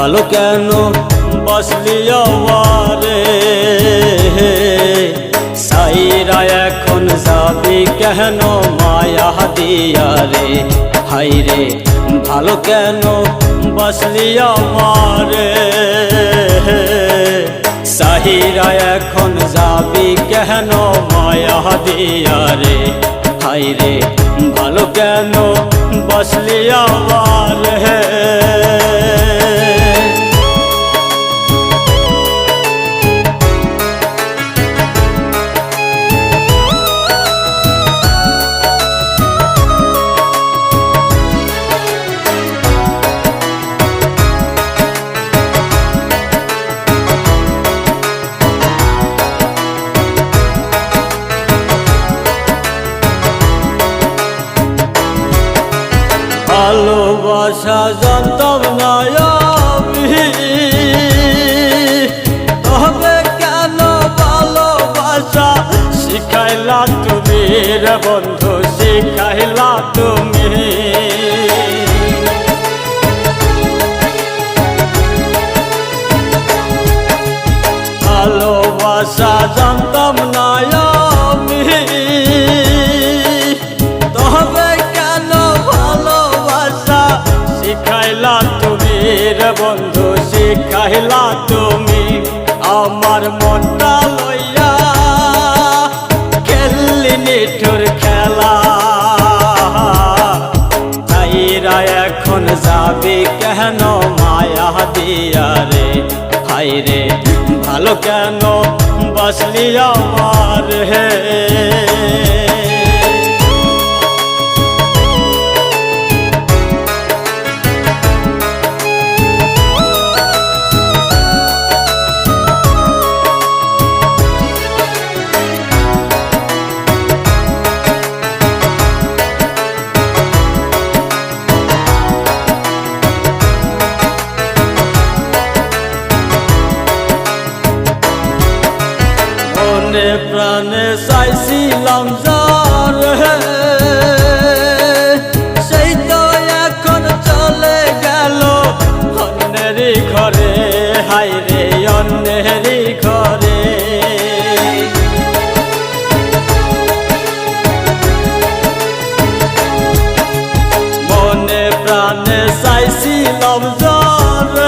ভালো কেন বসলি আমারে সাইরা এখন যাবি কেন মায়া দিয়া রে হাই রে ভালো কেন বসলি আমারে সাইরা এখন যাবি কেন মায়া দিয়া রে হাই রে ভালো কেন বসলি আমারে ভালোবাসা জানতাম না আমি তবে কেন ভালোবাসা শিখাইলা তুমি রে বন্ধু শিখাইলা তুমি ভালোবাসা জানতাম না আমি তবে কেন ভালোবাসা শিখাইলা তুমি রে বন্ধু শিখাইলা তুমি আমার মনটা লইয়া খেললি নিঠুর খেলা তাইরা এখন যাবি কেন মায়া দিয়া রে হাই রে ভালো কেন বসলি আমার হে মনে প্রাণে চাইছিলাম যারে সেই তো এখন চলে গেল অন্যেরই ঘরে হাই রে অন্যেরই ঘরে মনে প্রাণে চাইছিলাম যারে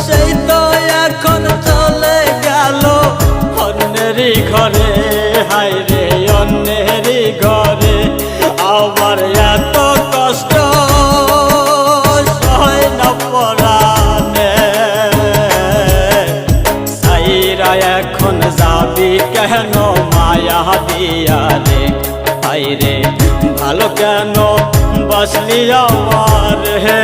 সেই তো এখন চলে গেল অন্যেরই ঘরে হাই রে অন্যেরই ঘরে আমার এত কষ্ট সয় না পরাণে সাইরা এখন যাবি কেন মায়া দিয়া রে হাই রে ভালো কেন বসলি আমার হে